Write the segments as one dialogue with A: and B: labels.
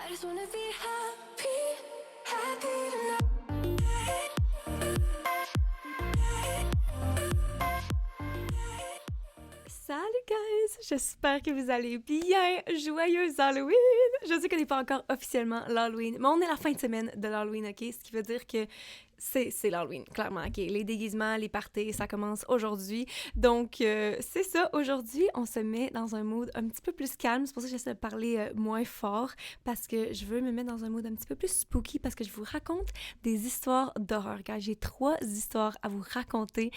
A: I just wanna be happy, happy tonight.
B: Salut guys! J'espère que vous allez bien! Joyeuse Halloween! Je sais qu'on n'est pas encore officiellement l'Halloween, mais on est la fin de semaine de l'Halloween, ok? Ce qui veut dire que c'est l'Halloween, clairement, ok? Les déguisements, les parties, ça commence aujourd'hui. Donc, c'est ça. Aujourd'hui, on se met dans un mood un petit peu plus calme. C'est pour ça que j'essaie de parler moins fort, parce que je veux me mettre dans un mood un petit peu plus spooky, parce que je vous raconte des histoires d'horreur. Car j'ai 3 histoires à vous raconter.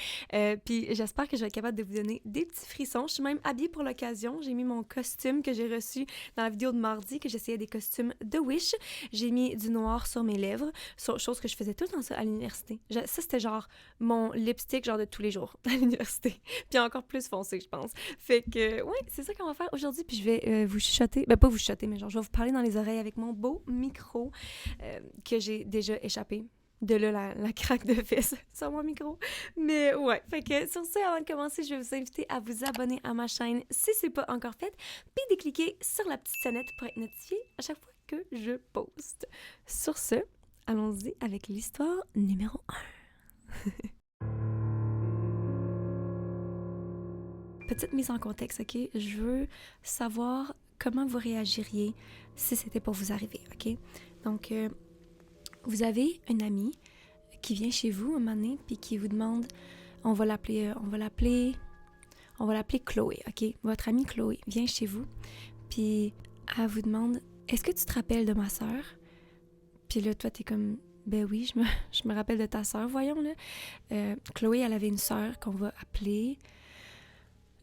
B: Puis j'espère que je vais être capable de vous donner des petits frissons. Je suis même habillée pour l'occasion. J'ai mis mon costume que j'ai reçu dans la vidéo de mardi, que j'essayais des costumes de Wish. J'ai mis du noir sur mes lèvres, chose que je faisais tout le temps ça à l'université. Ça, c'était genre mon lipstick genre de tous les jours à l'université. Puis encore plus foncé, je pense. Fait que, ouais, c'est ça qu'on va faire aujourd'hui. Puis je vais vous chuchoter. Ben, pas vous chuchoter, mais genre, je vais vous parler dans les oreilles avec mon beau micro que j'ai déjà échappé. De là, la craque de fesses sur mon micro. Mais ouais, fait que sur ce, avant de commencer, je vais vous inviter à vous abonner à ma chaîne si c'est pas encore fait, puis de cliquer sur la petite sonnette pour être notifié à chaque fois que je poste. Sur ce, allons-y avec l'histoire numéro 1. Petite mise en contexte, ok? Je veux savoir comment vous réagiriez si c'était pour vous arriver, ok? Donc, vous avez une amie qui vient chez vous un moment donné puis qui vous demande, on va l'appeler Chloé, ok? Votre amie Chloé vient chez vous puis elle vous demande, est-ce que tu te rappelles de ma sœur? Puis là, toi, t'es comme, ben oui, je me rappelle de ta sœur, voyons là. Chloé, elle avait une sœur qu'on va appeler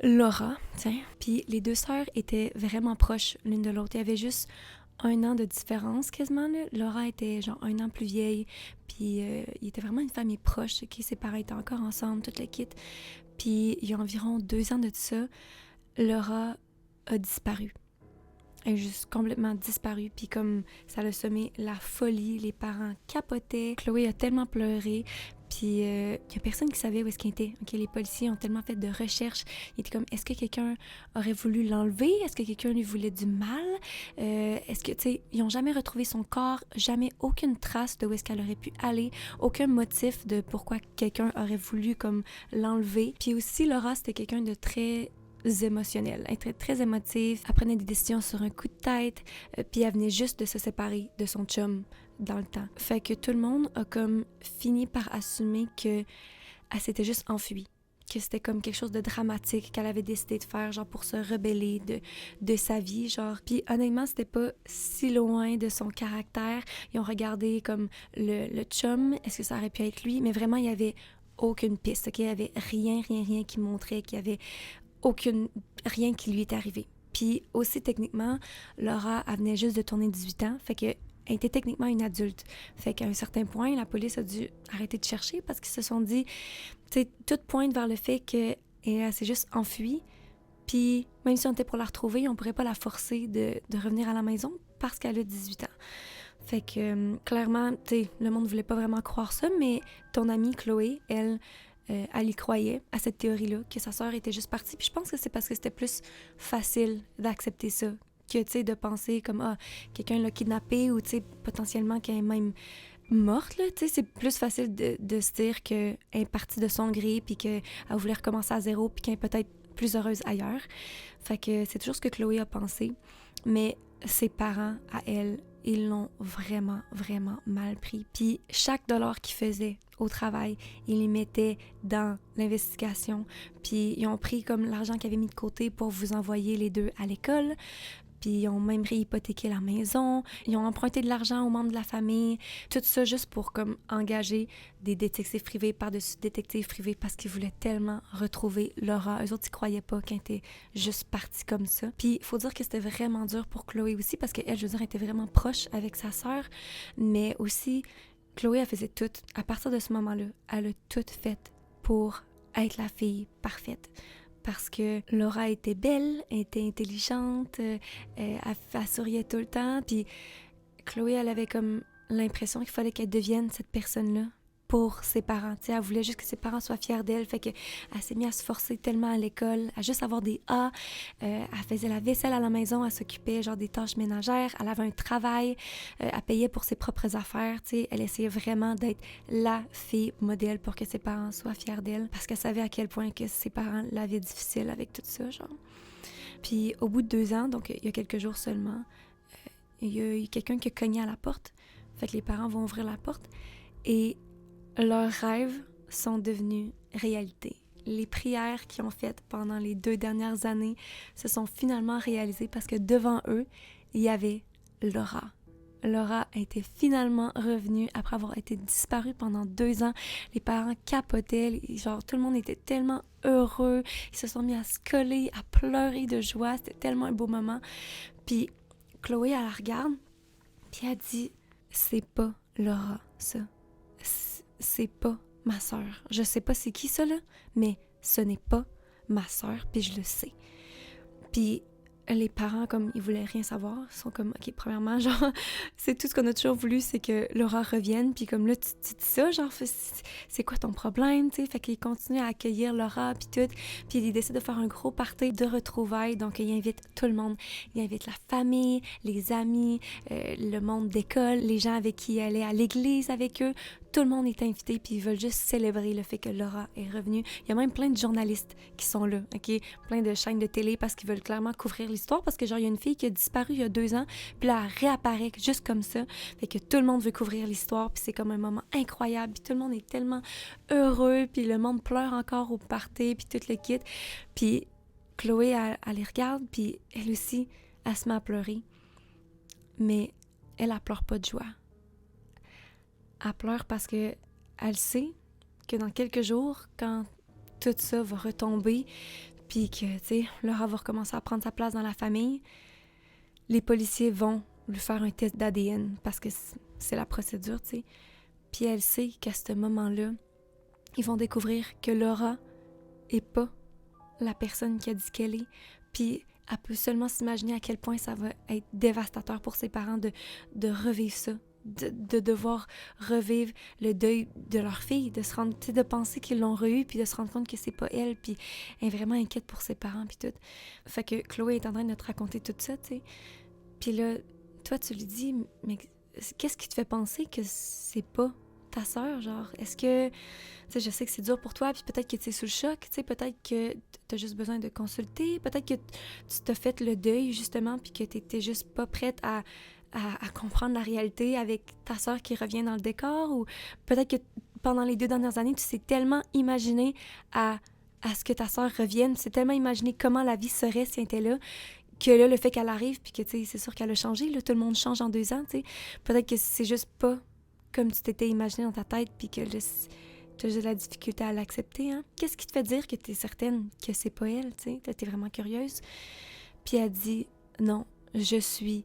B: Laura, tiens. Puis les 2 sœurs étaient vraiment proches l'une de l'autre. Il y avait juste 1 an de différence quasiment, là. Laura était genre 1 an plus vieille, puis il était vraiment une famille proche, qui ses parents étaient encore ensemble, toute la kit. Puis il y a environ 2 ans de ça, Laura a disparu. Elle est juste complètement disparue, puis comme ça l'a semé la folie, les parents capotaient. Chloé a tellement pleuré, puis il y a personne qui savait où est-ce qu'elle était. Okay, les policiers ont tellement fait de recherches. Ils étaient comme, est-ce que quelqu'un aurait voulu l'enlever? Est-ce que quelqu'un lui voulait du mal? Est-ce que, tu sais, ils ont jamais retrouvé son corps, jamais aucune trace de où est-ce qu'elle aurait pu aller, aucun motif de pourquoi quelqu'un aurait voulu comme l'enlever. Puis aussi, Laura, c'était quelqu'un de très émotionnelle. Elle était très émotive, elle prenait des décisions sur un coup de tête, puis elle venait juste de se séparer de son chum dans le temps. Fait que tout le monde a comme fini par assumer que elle s'était juste enfuie, que c'était comme quelque chose de dramatique qu'elle avait décidé de faire, genre pour se rebeller de sa vie, genre. Puis honnêtement, c'était pas si loin de son caractère. Ils ont regardé comme le chum, est-ce que ça aurait pu être lui? Mais vraiment, il y avait aucune piste, ok? Il y avait rien qui montrait qu'il y avait rien qui lui est arrivé. Puis aussi, techniquement, Laura, elle venait juste de tourner 18 ans, fait que elle était techniquement une adulte. Fait qu'à un certain point, la police a dû arrêter de chercher parce qu'ils se sont dit, tu sais, tout pointe vers le fait qu'elle s'est juste enfuie. Puis même si on était pour la retrouver, on pourrait pas la forcer de revenir à la maison parce qu'elle a 18 ans. Fait que clairement, tu sais, le monde voulait pas vraiment croire ça, mais ton amie Chloé, elle y croyait à cette théorie-là, que sa sœur était juste partie. Puis je pense que c'est parce que c'était plus facile d'accepter ça que, tu sais, de penser comme, ah, quelqu'un l'a kidnappée ou, tu sais, potentiellement qu'elle est même morte, là. Tu sais, c'est plus facile de se dire qu'elle est partie de son gré puis qu'elle voulait recommencer à zéro puis qu'elle est peut-être plus heureuse ailleurs. Fait que c'est toujours ce que Chloé a pensé. Mais ses parents, à elle, ils l'ont vraiment mal pris. Puis chaque dollar qu'ils faisaient au travail, ils les mettaient dans l'investigation. Puis ils ont pris comme l'argent qu'ils avaient mis de côté pour vous envoyer les 2 à l'école. Puis ils ont même réhypothéqué la maison, ils ont emprunté de l'argent aux membres de la famille, tout ça juste pour comme engager des détectives privés par-dessus détectives privés parce qu'ils voulaient tellement retrouver Laura. Eux autres, ils croyaient pas qu'elle était juste partie comme ça. Puis il faut dire que c'était vraiment dur pour Chloé aussi parce qu'elle, je veux dire, elle était vraiment proche avec sa sœur, mais aussi Chloé, elle faisait tout. À partir de ce moment-là, elle a tout fait pour être la fille parfaite. Parce que Laura était belle, elle était intelligente, elle souriait tout le temps. Puis Chloé, elle avait comme l'impression qu'il fallait qu'elle devienne cette personne-là pour ses parents. Tu sais, elle voulait juste que ses parents soient fiers d'elle. Fait qu'elle s'est mise à se forcer tellement à l'école, à juste avoir des A. Elle faisait la vaisselle à la maison, elle s'occupait genre des tâches ménagères. Elle avait un travail, elle payait pour ses propres affaires. Tu sais, elle essayait vraiment d'être la fille modèle pour que ses parents soient fiers d'elle. Parce qu'elle savait à quel point que ses parents l'avaient difficile avec tout ça, genre. Puis au bout de 2 ans, donc il y a quelques jours seulement, il y a eu quelqu'un qui a cogné à la porte. Fait que les parents vont ouvrir la porte et leurs rêves sont devenus réalité. Les prières qu'ils ont faites pendant les 2 dernières années se sont finalement réalisées parce que devant eux, il y avait Laura. Laura était finalement revenue après avoir été disparue pendant 2 ans. Les parents capotaient, genre tout le monde était tellement heureux. Ils se sont mis à se coller, à pleurer de joie. C'était tellement un beau moment. Puis Chloé, elle la regarde, puis elle dit « C'est pas Laura, ça. C'est pas ma sœur. Je sais pas c'est qui ça, là, mais ce n'est pas ma sœur, puis je le sais. » Puis les parents, comme ils voulaient rien savoir, sont comme, OK, premièrement, genre, c'est tout ce qu'on a toujours voulu, c'est que Laura revienne, puis comme là, tu dis ça, genre, c'est quoi ton problème, tu sais? Fait qu'ils continuent à accueillir Laura, puis tout, puis ils décident de faire un gros party de retrouvailles, donc ils invitent tout le monde. Ils invitent la famille, les amis, le monde d'école, les gens avec qui ils allaient à l'église avec eux. Tout le monde est invité, puis ils veulent juste célébrer le fait que Laura est revenue. Il y a même plein de journalistes qui sont là, OK? Plein de chaînes de télé parce qu'ils veulent clairement couvrir l'histoire, parce que genre, il y a une fille qui a disparu il y a 2 ans, puis là, elle réapparaît juste comme ça. Fait que tout le monde veut couvrir l'histoire, puis c'est comme un moment incroyable, puis tout le monde est tellement heureux, puis le monde pleure encore au party, puis tout le kit. Puis Chloé, elle les regarde, puis elle aussi, elle se met à pleurer. Mais elle pleure pas de joie. Elle pleure parce que elle sait que dans quelques jours, quand tout ça va retomber, puis que, tu sais, Laura va recommencer à prendre sa place dans la famille, les policiers vont lui faire un test d'ADN parce que c'est la procédure, tu sais. Puis elle sait qu'à ce moment-là, ils vont découvrir que Laura est pas la personne qui a dit qu'elle est. Puis elle peut seulement s'imaginer à quel point ça va être dévastateur pour ses parents de revivre ça. De devoir revivre le deuil de leur fille, de se rendre, tu sais, de penser qu'ils l'ont re-eu, puis de se rendre compte que c'est pas elle, puis elle est vraiment inquiète pour ses parents, puis tout. Fait que Chloé est en train de te raconter tout ça, tu sais. Puis là, toi, tu lui dis, mais qu'est-ce qui te fait penser que c'est pas ta sœur, genre? Est-ce que, tu sais, je sais que c'est dur pour toi, puis peut-être que tu es sous le choc, tu sais, peut-être que tu as juste besoin de consulter, peut-être que tu t'as fait le deuil, justement, puis que t'étais juste pas prête à comprendre la réalité avec ta sœur qui revient dans le décor, ou peut-être que pendant les 2 dernières années, tu t'es tellement imaginé à ce que ta sœur revienne, tu t'es tellement imaginé comment la vie serait si elle était là, que là, le fait qu'elle arrive, puis que, tu sais, c'est sûr qu'elle a changé, là, tout le monde change en 2 ans, tu sais, peut-être que c'est juste pas comme tu t'étais imaginé dans ta tête, puis que t'as juste la difficulté à l'accepter, hein. Qu'est-ce qui te fait dire que t'es certaine que c'est pas elle, tu sais, t'es vraiment curieuse? Puis elle dit, non, je suis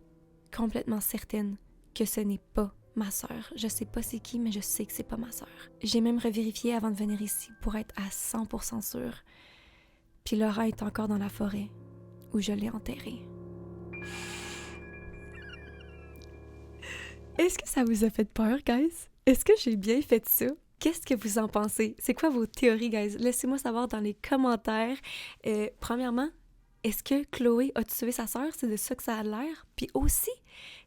B: complètement certaine que ce n'est pas ma sœur. Je sais pas c'est qui, mais je sais que c'est pas ma sœur. J'ai même revérifié avant de venir ici pour être à 100% sûre. Puis Laura est encore dans la forêt où je l'ai enterrée. Est-ce que ça vous a fait peur, guys? Est-ce que j'ai bien fait ça? Qu'est-ce que vous en pensez? C'est quoi vos théories, guys? Laissez-moi savoir dans les commentaires. Premièrement, est-ce que Chloé a tué sa sœur? C'est de ça que ça a l'air. Puis aussi,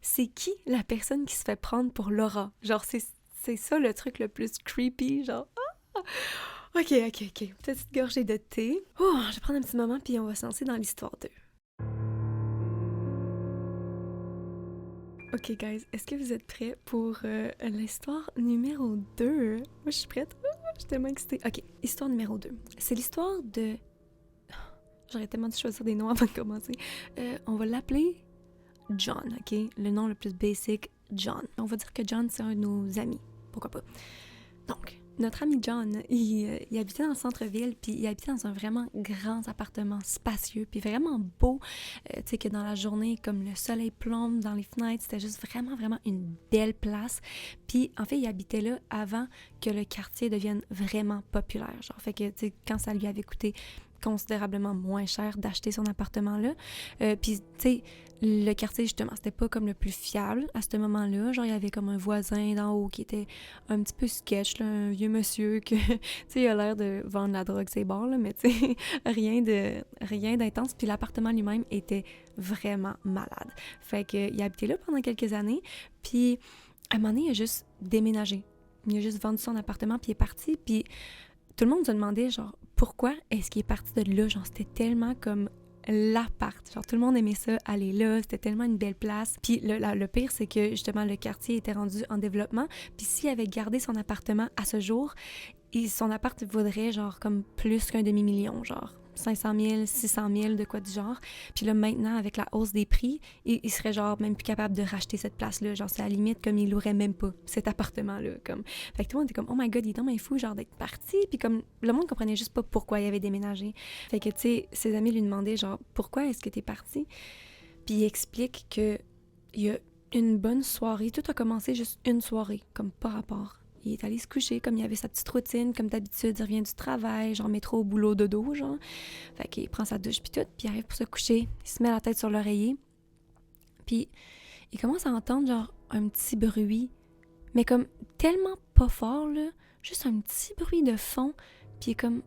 B: c'est qui la personne qui se fait prendre pour Laura? Genre, c'est ça le truc le plus creepy, genre... Ah! Ok. Petite gorgée de thé. Oh, je vais prendre un petit moment, puis on va se lancer dans l'histoire 2. Ok, guys, est-ce que vous êtes prêts pour l'histoire numéro 2? Moi, je suis prête. Je suis tellement excitée. Ok, histoire numéro 2. C'est l'histoire de... J'aurais tellement dû choisir des noms avant de commencer. On va l'appeler John, ok? Le nom le plus basic, John. On va dire que John, c'est un de nos amis. Pourquoi pas? Donc, notre ami John, il habitait dans le centre-ville, puis il habitait dans un vraiment grand appartement spacieux, puis vraiment beau. Tu sais, que dans la journée, comme le soleil plombe dans les fenêtres, c'était juste vraiment, vraiment une belle place. Puis, en fait, il habitait là avant que le quartier devienne vraiment populaire. Genre, fait que, tu sais, quand ça lui avait coûté considérablement moins cher d'acheter son appartement là. Puis, tu sais, le quartier, justement, c'était pas comme le plus fiable à ce moment-là. Genre, il y avait comme un voisin d'en haut qui était un petit peu sketch, là, un vieux monsieur que, tu sais, il a l'air de vendre la drogue, c'est bon, là, mais tu sais, rien d'intense. Puis l'appartement lui-même était vraiment malade. Fait qu'il a habité là pendant quelques années, puis à un moment donné, il a juste déménagé. Il a juste vendu son appartement, puis il est parti, puis tout le monde se demandait, genre, pourquoi est-ce qu'il est parti de là? Genre, c'était tellement comme l'appart. Genre, tout le monde aimait ça, aller là, c'était tellement une belle place. Puis le pire, c'est que, justement, le quartier était rendu en développement, puis s'il avait gardé son appartement à ce jour, son appart vaudrait, genre, comme plus qu'un demi-million, genre 500 000, 600 000, de quoi du genre. Puis là, maintenant, avec la hausse des prix, il serait genre même plus capable de racheter cette place-là. Genre, c'est à la limite comme il louerait même pas cet appartement-là. Comme. Fait que tout le monde était comme « Oh my God, il est donc bien fou, genre, d'être parti. » Puis comme, le monde comprenait juste pas pourquoi il avait déménagé. Fait que, tu sais, ses amis lui demandaient genre « Pourquoi est-ce que t'es parti? » Puis il explique que il y a une bonne soirée. Tout a commencé juste une soirée, comme par rapport. Il est allé se coucher, comme il avait sa petite routine, comme d'habitude, il revient du travail, genre métro, boulot, dodo, genre. Fait qu'il prend sa douche puis tout, puis il arrive pour se coucher, il se met la tête sur l'oreiller, puis il commence à entendre genre un petit bruit, mais comme tellement pas fort, là, juste un petit bruit de fond, puis il est comme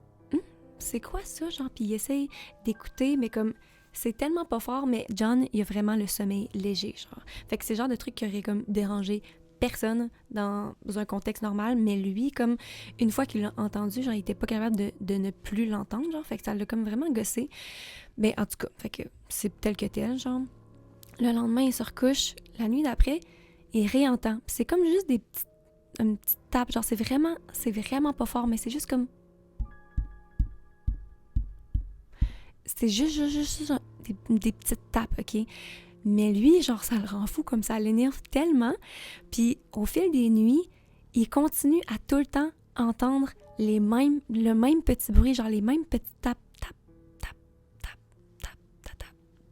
B: c'est quoi ça, genre, puis il essaye d'écouter, mais comme c'est tellement pas fort, mais John, il a vraiment le sommeil léger, genre. Fait que c'est le genre de truc qui aurait comme dérangé personne dans un contexte normal, mais lui, comme une fois qu'il l'a entendu, genre, il était pas capable de ne plus l'entendre, genre, fait que ça l'a comme vraiment gossé. Mais en tout cas, fait que c'est tel que tel, genre. Le lendemain, il se recouche. La nuit d'après, il réentend. Puis c'est comme juste une petite tape, genre, c'est vraiment pas fort, mais c'est juste comme... C'est juste des petites tapes, OK? Mais lui, genre, ça le rend fou, comme ça l'énerve tellement. Puis au fil des nuits, il continue à tout le temps entendre le même petit bruit, genre les mêmes petites tapes, tap, tap, tap, tap, tap, tap,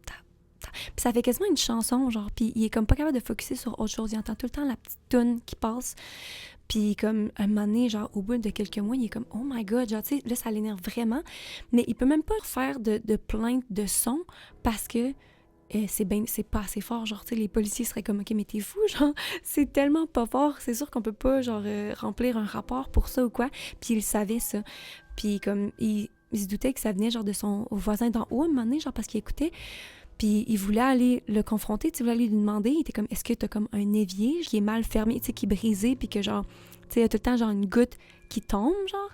B: tap, tap. Puis ça fait quasiment une chanson, genre, puis il est comme pas capable de focusser sur autre chose. Il entend tout le temps la petite toune qui passe. Puis comme un moment donné, genre au bout de quelques mois, il est comme « Oh my God », genre tu sais, là ça l'énerve vraiment. Mais il peut même pas faire de plainte de son parce que c'est pas assez fort, genre, tu sais, les policiers seraient comme « Ok, mais t'es fou, genre, c'est tellement pas fort, c'est sûr qu'on peut pas, genre, remplir un rapport pour ça ou quoi. » Puis il savait ça. Puis comme, il se doutait que ça venait, genre, de son voisin d'en haut, à un moment donné, genre, parce qu'il écoutait. Puis il voulait aller le confronter, tu sais, il voulait aller lui demander, il était comme « Est-ce que t'as comme un évier qui est mal fermé, tu sais, qui est brisé, puis que, genre, tu sais, il y a tout le temps, genre, une goutte qui tombe, genre. »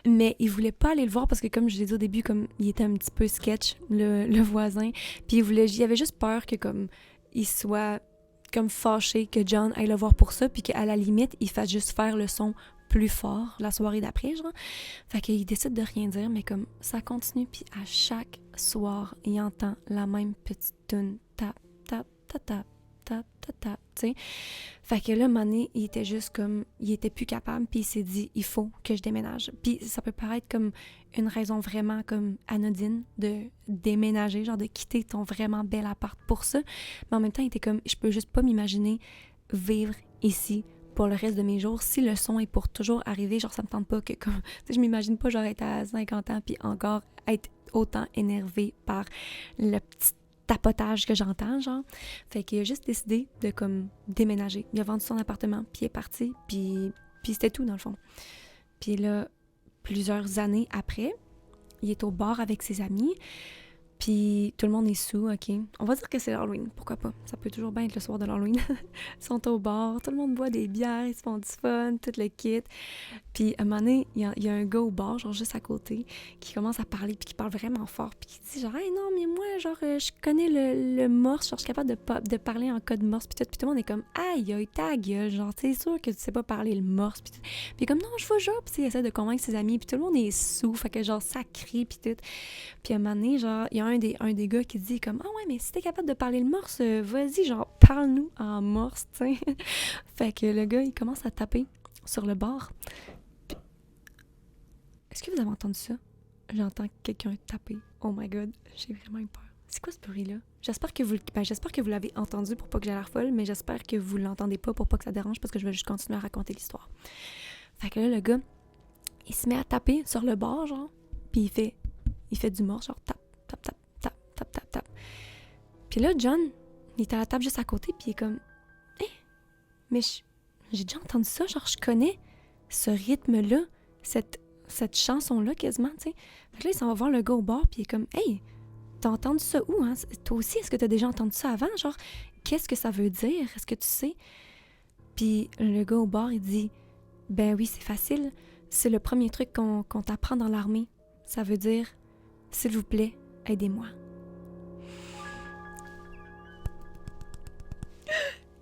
B: Mais il voulait pas aller le voir parce que, comme je l'ai dit au début, comme il était un petit peu sketch, le voisin. Puis il avait juste peur que, comme, il soit, comme, fâché que John aille le voir pour ça, puis qu'à la limite, il fasse juste faire le son plus fort la soirée d'après, genre. Fait qu'il décide de rien dire, mais comme, ça continue, puis à chaque soir, il entend la même petite toune, tap, tap, tap, tap, tap, tap, tap, tu sais. Fait que là, un moment donné, il était juste comme, il était plus capable, puis il s'est dit, il faut que je déménage. Puis ça peut paraître comme une raison vraiment comme anodine de déménager, genre de quitter ton vraiment bel appart pour ça. Mais en même temps, il était comme, je peux juste pas m'imaginer vivre ici pour le reste de mes jours. Si le son est pour toujours arriver, genre ça me tente pas que comme, tu sais, je m'imagine pas genre être à 50 ans puis encore être autant énervée par le petit tapotage que j'entends, genre. Fait qu'il a juste décidé de comme déménager. Il a vendu son appartement, puis il est parti, puis c'était tout dans le fond. Puis là, plusieurs années après, il est au bar avec ses amis, puis tout le monde est sous, OK? On va dire que c'est l'Halloween, pourquoi pas? Ça peut toujours bien être le soir de l'Halloween. Ils sont au bar, tout le monde boit des bières, ils se font du fun, tout le kit. Puis à un moment donné, il y a un gars au bar, genre juste à côté, qui commence à parler, puis qui parle vraiment fort, puis qui dit genre « Hey, non, mais moi, genre, je connais le morse, genre, je suis capable de parler en code morse, puis tout le monde est comme « Aïe, ta gueule, genre, t'es sûr que tu sais pas parler le morse, puis tout. » Puis comme « Non, je vous jure, puis il essaie de convaincre ses amis, puis tout le monde est sous, fait que genre, ça crie, puis tout. » Puis à un moment donné, genre, il y a un des gars qui dit comme « Ah ouais, mais si t'es capable de parler le morse, vas-y, genre, parle-nous en morse, tu sais. » Fait que le gars, il commence à taper sur le bar. Puis... Est-ce que vous avez entendu ça? J'entends quelqu'un taper. Oh my God, j'ai vraiment eu peur. C'est quoi ce bruit-là? J'espère que vous l'avez entendu pour pas que j'ai l'air folle, mais j'espère que vous l'entendez pas pour pas que ça dérange parce que je vais juste continuer à raconter l'histoire. Fait que là, le gars, il se met à taper sur le bar, genre, puis il fait du morse, genre tap, tap, tap, tap, tap, tap, tap. Puis là, John, il est à la table juste à côté, puis il est comme, hé, mais j'ai déjà entendu ça, genre je connais ce rythme-là, cette chanson-là quasiment, tu sais. Fait que là, il s'en va voir le gars au bar, puis il est comme, hey, t'as entendu ça où, hein? Toi aussi, est-ce que t'as déjà entendu ça avant? Genre, qu'est-ce que ça veut dire? Est-ce que tu sais? Puis le gars au bar, il dit, ben oui, c'est facile. C'est le premier truc qu'on t'apprend dans l'armée. Ça veut dire, s'il vous plaît, aidez-moi.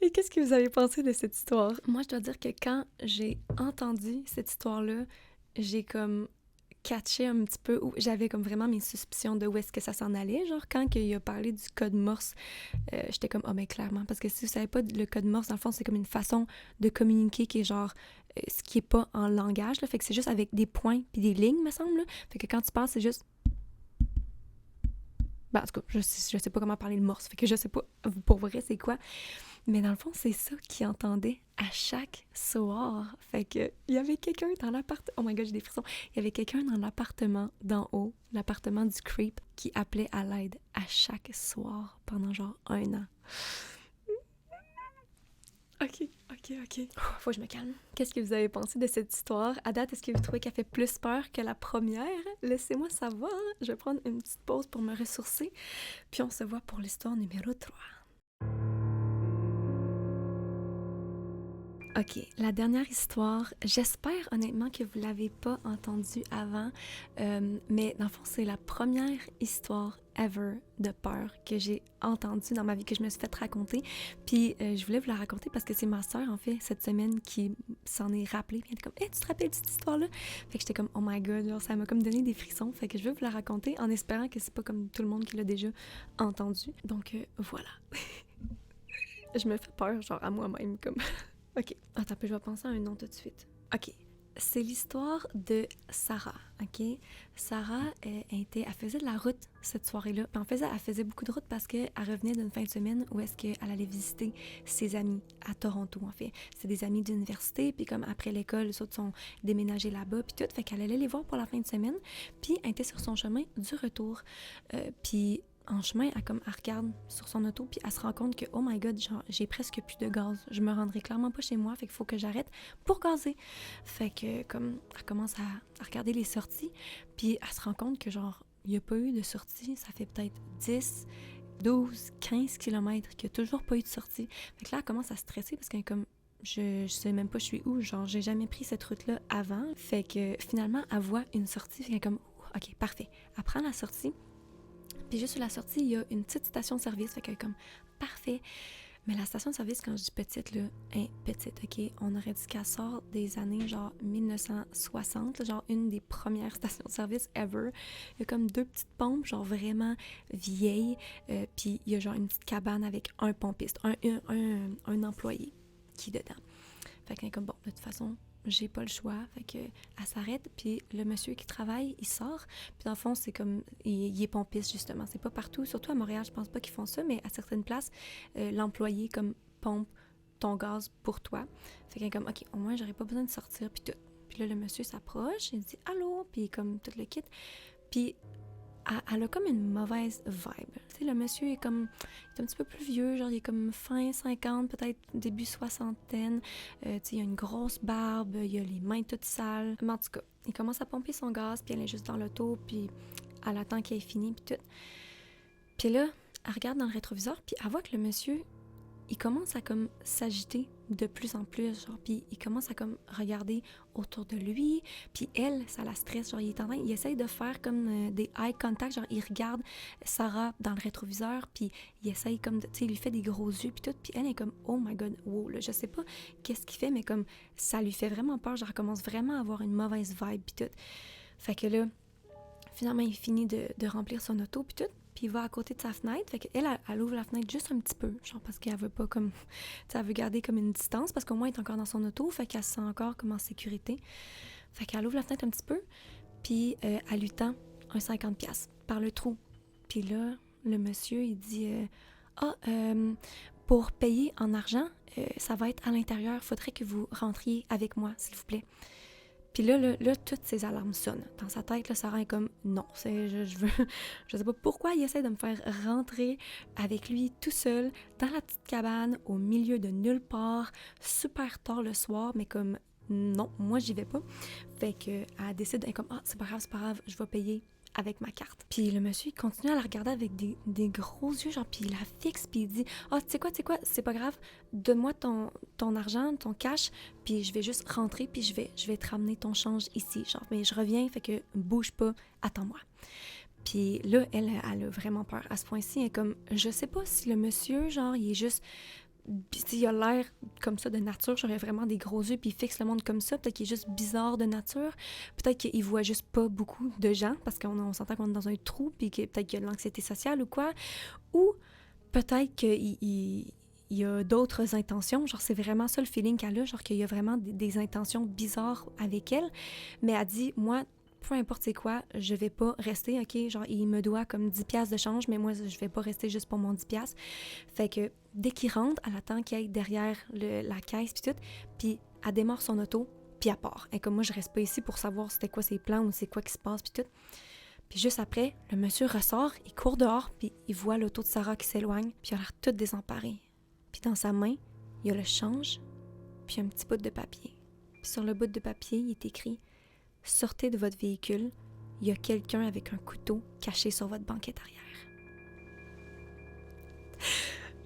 B: Et qu'est-ce que vous avez pensé de cette histoire? Moi, je dois dire que quand j'ai entendu cette histoire-là, j'ai comme catché un petit peu, où j'avais comme vraiment mes suspicions de où est-ce que ça s'en allait. Genre, quand il a parlé du code Morse, j'étais comme, oh, ben clairement, parce que si vous savez pas, le code Morse, dans le fond, c'est comme une façon de communiquer qui est genre, ce qui est pas en langage, là, fait que c'est juste avec des points puis des lignes, me semble, là. Fait que quand tu parles, c'est juste... Ben, en tout cas, je sais pas comment parler le Morse, fait que je sais pas, pour vrai, c'est quoi. Mais dans le fond, c'est ça qu'il entendait à chaque soir. Fait que il y avait quelqu'un dans l'appartement... Oh my God, j'ai des frissons. Il y avait quelqu'un dans l'appartement d'en haut, l'appartement du creep, qui appelait à l'aide à chaque soir pendant genre 1 an. OK. Faut que je me calme. Qu'est-ce que vous avez pensé de cette histoire? À date, est-ce que vous trouvez qu'elle fait plus peur que la première? Laissez-moi savoir. Je vais prendre une petite pause pour me ressourcer. Puis on se voit pour l'histoire numéro 3. OK, la dernière histoire, j'espère honnêtement que vous ne l'avez pas entendue avant, mais dans le fond, c'est la première histoire ever de peur que j'ai entendue dans ma vie, que je me suis fait raconter. Puis je voulais vous la raconter parce que c'est ma sœur, en fait, cette semaine, qui s'en est rappelée. Puis elle était comme, hey, tu te rappelles de cette histoire-là? Fait que j'étais comme, oh my God, genre, ça m'a comme donné des frissons. Fait que je vais vous la raconter en espérant que c'est pas comme tout le monde qui l'a déjà entendu. Donc voilà. Je me fais peur, genre, à moi-même, comme... OK. Attends, je vais penser à un nom tout de suite. OK. C'est l'histoire de Sarah, OK? Sarah, elle faisait de la route cette soirée-là. Puis elle faisait beaucoup de route parce qu'elle revenait d'une fin de semaine où est-ce qu'elle allait visiter ses amis à Toronto, en fait. C'est des amis d'université, puis comme après l'école, les autres sont déménagés là-bas, puis tout. Fait qu'elle allait les voir pour la fin de semaine, puis elle était sur son chemin du retour. Puis en chemin, elle regarde sur son auto, puis elle se rend compte que, oh my God, genre, j'ai presque plus de gaz. Je me rendrai clairement pas chez moi, fait qu'il faut que j'arrête pour gazer. Fait que, comme, elle commence à regarder les sorties, puis elle se rend compte que, genre, il n'y a pas eu de sortie. Ça fait peut-être 10, 12, 15 kilomètres qu'il n'y a toujours pas eu de sortie. Fait que là, elle commence à stresser parce qu'elle est comme, je sais même pas je suis où, genre, j'ai jamais pris cette route-là avant. Fait que, finalement, elle voit une sortie, fait qu'elle est comme, OK, parfait. Elle prend la sortie. Puis juste sur la sortie, il y a une petite station-service, fait qu'elle est comme parfait. Mais la station-service, quand je dis petite, là, petite, OK? On aurait dit qu'elle sort des années genre 1960, genre une des premières stations-service ever. Il y a comme 2 petites pompes, genre vraiment vieilles. Puis il y a genre une petite cabane avec un pompiste, un employé qui est dedans. Fait qu'elle est comme, bon, de toute façon, j'ai pas le choix. Fait que elle s'arrête, puis le monsieur qui travaille, il sort. Puis dans le fond, c'est comme, il est pompiste, justement. C'est pas partout, surtout à Montréal, je pense pas qu'ils font ça, mais à certaines places, l'employé, comme, pompe ton gaz pour toi. Fait qu'elle est comme, OK, au moins, j'aurais pas besoin de sortir, puis tout. Puis là, le monsieur s'approche, il dit « Allô? » Puis comme, tout le kit. Puis elle a comme une mauvaise vibe. Tu sais, le monsieur est comme, il est un petit peu plus vieux, genre il est comme fin 50, peut-être début soixantaine. Tu sais, il a une grosse barbe, il a les mains toutes sales. Mais en tout cas, il commence à pomper son gaz, puis elle est juste dans l'auto, puis elle attend qu'il ait fini, puis tout. Puis là, elle regarde dans le rétroviseur, puis elle voit que le monsieur, il commence à comme s'agiter de plus en plus, genre, puis il commence à comme regarder autour de lui, puis elle, ça la stresse, genre, il essaye de faire comme des eye contact, genre, il regarde Sarah dans le rétroviseur, puis il essaye comme, tu sais, il lui fait des gros yeux, puis tout, puis elle est comme, oh my God, wow, là, je sais pas qu'est-ce qu'il fait, mais comme, ça lui fait vraiment peur, genre, elle commence vraiment à avoir une mauvaise vibe, puis tout. Fait que là, finalement, il finit de remplir son auto, puis tout. Puis il va à côté de sa fenêtre. Fait qu'elle, elle ouvre la fenêtre juste un petit peu. Genre parce qu'elle veut pas comme... Tu sais, elle veut garder comme une distance parce qu'au moins, elle est encore dans son auto. Fait qu'elle se sent encore comme en sécurité. Fait qu'elle ouvre la fenêtre un petit peu. Puis elle lui tend un 50$ par le trou. Puis là, le monsieur, il dit... pour payer en argent, ça va être à l'intérieur. Faudrait que vous rentriez avec moi, s'il vous plaît. Puis là, toutes ces alarmes sonnent. Dans sa tête, là, Sarah est comme « Non, je veux... » Je sais pas pourquoi il essaie de me faire rentrer avec lui tout seul dans la petite cabane, au milieu de nulle part, super tard le soir, mais comme « Non, moi, j'y vais pas. » Fait qu'elle décide, elle est comme « Ah, c'est pas grave, je vais payer. » avec ma carte. Puis le monsieur, il continue à la regarder avec des gros yeux, genre, puis il la fixe, puis il dit « Ah, tu sais quoi, c'est pas grave, donne-moi ton argent, ton cash, puis je vais juste rentrer, puis je vais te ramener ton change ici, genre, mais je reviens, fait que bouge pas, attends-moi. » Puis là, elle a vraiment peur. À ce point-ci, elle est comme « Je sais pas si le monsieur, genre, il est juste... » il a l'air comme ça de nature, j'aurais vraiment des gros yeux puis il fixe le monde comme ça, peut-être qu'il est juste bizarre de nature, peut-être qu'il voit juste pas beaucoup de gens parce qu'on s'entend qu'on est dans un trou puis que peut-être qu'il y a de l'anxiété sociale ou quoi, ou peut-être qu'il y a d'autres intentions, genre c'est vraiment ça le feeling qu'elle a, genre qu'il y a vraiment des intentions bizarres avec elle, mais elle dit, moi, peu importe c'est quoi, je vais pas rester, ok? Genre, il me doit comme 10 piastres de change, mais moi, je vais pas rester juste pour mon 10 piastres. Fait que dès qu'il rentre, elle attend qu'il aille derrière la caisse puis tout, puis elle démarre son auto, puis elle part. Et comme moi, je reste pas ici pour savoir c'était quoi ses plans ou c'est quoi qui se passe puis tout. Puis juste après, le monsieur ressort, il court dehors, puis il voit l'auto de Sarah qui s'éloigne, puis il a l'air tout désemparé. Puis dans sa main, il y a le change, puis un petit bout de papier. Puis sur le bout de papier, il est écrit « Sortez de votre véhicule, il y a quelqu'un avec un couteau caché sur votre banquette arrière. »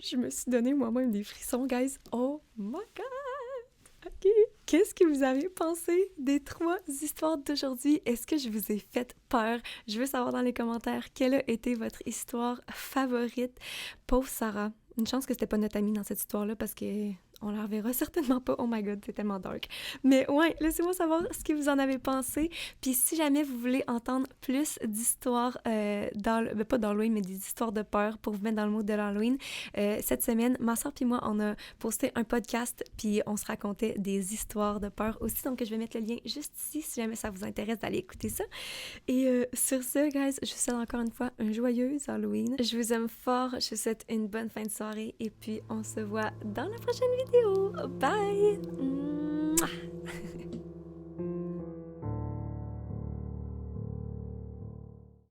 B: Je me suis donné moi-même des frissons, guys. Oh my God! OK. Qu'est-ce que vous avez pensé des 3 histoires d'aujourd'hui? Est-ce que je vous ai fait peur? Je veux savoir dans les commentaires quelle a été votre histoire favorite. Pauvre Sarah. Une chance que c'était pas notre amie dans cette histoire-là parce que on la reverra certainement pas. Oh my God, c'est tellement dark. Mais ouais, laissez-moi savoir ce que vous en avez pensé. Puis si jamais vous voulez entendre plus d'histoires, pas d'Halloween, mais des histoires de peur pour vous mettre dans le mood de l'Halloween, cette semaine, ma soeur puis moi, on a posté un podcast puis on se racontait des histoires de peur aussi. Donc je vais mettre le lien juste ici si jamais ça vous intéresse d'aller écouter ça. Et sur ce, guys, je vous souhaite encore une fois un joyeux Halloween. Je vous aime fort, je vous souhaite une bonne fin de soirée et puis on se voit dans la prochaine vidéo. Bye! Mouah!